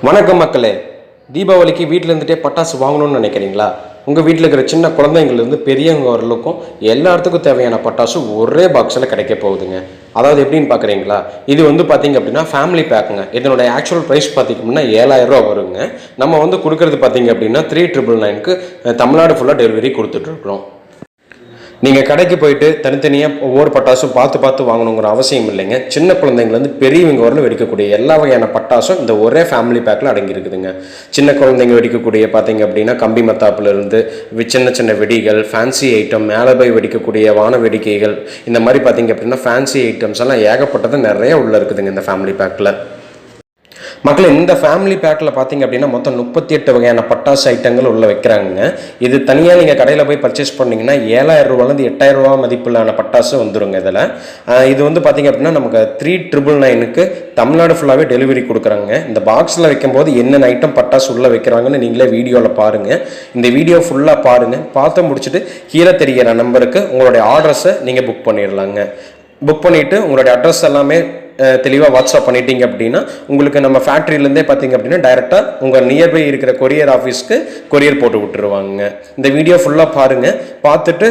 வணக்கம் மக்களே. தீபாவளிக்கு வீட்டில் இருந்துகிட்டே பட்டாசு வாங்கணும்னு நினைக்கிறீங்களா? உங்கள் வீட்டில் இருக்கிற சின்ன குழந்தைங்கள்லேருந்து பெரியவங்க வரலுக்கும் எல்லாத்துக்கும் தேவையான பட்டாசு ஒரே பாக்ஸில் கிடைக்க போகுதுங்க. அதாவது எப்படின்னு பார்க்குறீங்களா? இது பார்த்தீங்க அப்படின்னா ஃபேமிலி பேக்குங்க. இதனுடைய ஆக்சுவல் ப்ரைஸ் பார்த்திங்க அப்படின்னா 7000 ரூபா வருங்க. நம்ம கொடுக்குறது பார்த்திங்க அப்படின்னா 3999க்கு தமிழ்நாடு ஃபுல்லாக டெலிவரி கொடுத்துட்ருக்குறோம். நீங்கள் கடைக்கு போயிட்டு தனித்தனியாக ஒவ்வொரு பட்டாசும் பார்த்து வாங்கணுங்கிற அவசியம் இல்லைங்க. சின்ன குழந்தைங்கலேருந்து பெரியவங்க வரலும் வெடிக்கக்கூடிய எல்லா வகையான பட்டாசும் இந்த ஒரே ஃபேமிலி பேக்கில் அடங்கியிருக்குதுங்க. சின்ன குழந்தைங்க வெடிக்கக்கூடிய பார்த்தீங்க அப்படின்னா கம்பி மத்தாப்புலேருந்து சின்ன சின்ன வெடிகள், ஃபேன்சி ஐட்டம், மேலே போய் வெடிக்கக்கூடிய வான வேடிக்கைகள், இந்த மாதிரி பார்த்தீங்க அப்படின்னா ஃபேன்சி ஐட்டம்ஸ் எல்லாம் ஏகப்பட்டது நிறைய உள்ளே இருக்குதுங்க இந்த ஃபேமிலி பேக்கில். மக்கள், இந்த ஃபேமிலி பேக்கில் பார்த்தீங்க அப்படின்னா மொத்தம் 38 வகையான பட்டாசு ஐட்டங்கள் உள்ள வைக்கிறாங்க. இது தனியாக நீங்கள் கடையில் போய் பர்ச்சேஸ் பண்ணிங்கன்னா 7000 ரூபாலேருந்து 8000 ரூபா மதிப்பிலான பட்டாசு வந்துடுங்க. இதில் இது பார்த்தீங்க அப்படின்னா நமக்கு 3999க்கு தமிழ்நாடு ஃபுல்லாகவே டெலிவரி கொடுக்குறாங்க. இந்த பாக்ஸில் வைக்கும்போது என்னென்ன ஐட்டம் பட்டாசு உள்ளே வைக்கிறாங்கன்னு நீங்களே வீடியோவில் பாருங்கள். இந்த வீடியோ ஃபுல்லாக பாருங்கள். பார்த்து முடிச்சுட்டு கீழே தெரிகிற நம்பருக்கு உங்களுடைய ஆர்டர்ஸை நீங்கள் புக் பண்ணிடலாங்க. புக் பண்ணிவிட்டு உங்களுடைய அட்ரஸ் எல்லாமே தெளிவாக வாட்ஸ்அப் பண்ணிட்டீங்க அப்படின்னா உங்களுக்கு நம்ம ஃபேக்ட்ரியிலேருந்தே பார்த்தீங்க அப்படின்னா டைரெக்டாக உங்கள் நியர்பை இருக்கிற கொரியர் ஆஃபீஸ்க்கு கொரியர் போட்டு விட்டுருவாங்க. இந்த வீடியோ ஃபுல்லாக பாருங்கள். பார்த்துட்டு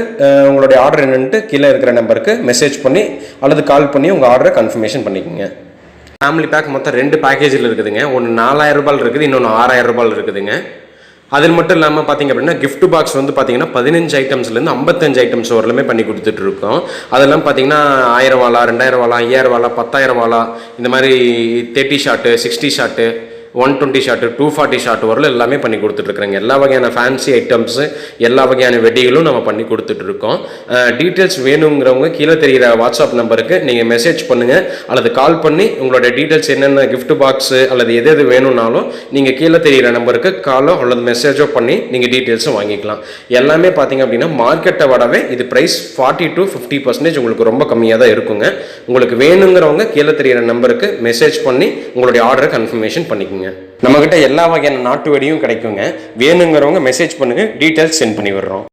உங்களுடைய ஆர்டர் என்னன்ட்டு கீழே இருக்கிற நம்பருக்கு மெசேஜ் பண்ணி அல்லது கால் பண்ணி உங்கள் ஆர்டரை கன்ஃபர்மேஷன் பண்ணிக்கோங்க. ஃபேமிலி பேக் மொத்தம் 2 பேக்கேஜில் இருக்குதுங்க. ஒன்று 4000 ரூபாயில் இருக்குது, இன்னொன்று 6000 ரூபாயில் இருக்குதுங்க. அது மட்டும் இல்லாமல் பார்த்தீங்க அப்படின்னா கிஃப்ட் பாக்ஸ் பார்த்தீங்கன்னா 15 ஐட்டம்ஸ்லேருந்து 55 ஐட்டம்ஸ் வரலுமே பண்ணி கொடுத்துட்ருக்கோம். அதெல்லாம் பார்த்தீங்கன்னா 1000 வாலா, 2000 வாலா, 5000 வாலா, 10000 வாலா, இந்த மாதிரி 30 ஷாட்டு, 60 ஷாட்டு, 120 ஷாட்டு, 240 ஷாட் வரல எல்லாமே பண்ணி கொடுத்துட்ருக்குறேங்க. எல்லா வகையான ஃபேன்சி ஐட்டம்ஸு, எல்லா வகையான வெடிகளும் நம்ம பண்ணி கொடுத்துட்ருக்கோம். டீட்டெயில்ஸ் வேணுங்கிறவங்க கீழே தெரிகிற வாட்ஸ்அப் நம்பருக்கு நீங்கள் மெசேஜ் பண்ணுங்கள் அல்லது கால் பண்ணி உங்களோட டீட்டெயில்ஸ் என்னென்ன கிஃப்ட் பாக்ஸு அல்லது எது வேணும்னாலும் நீங்கள் கீழே தெரிகிற நம்பருக்கு காலோ அல்லது மெசேஜோ பண்ணி நீங்கள் டீட்டெயில்ஸும் வாங்கிக்கலாம். எல்லாமே பார்த்தீங்க அப்படின்னா மார்க்கெட்டை விடவே இது ப்ரைஸ் 40 to 50% உங்களுக்கு ரொம்ப கம்மியாக தான் இருக்குங்க. உங்களுக்கு வேணுங்கிறவங்க கீழே தெரிகிற நம்பருக்கு மெசேஜ் பண்ணி உங்களுடைய ஆர்டரை கன்ஃபர்மேஷன் பண்ணிக்கோங்க. நம்மகிட்ட எல்லா வகையான நாட்டு வெடியும் கிடைக்குங்க. வேணுங்கிறவங்க மெசேஜ் பண்ணுங்க, டீட்டெயில்ஸ் சென்ட் பண்ணி விடுறோம்.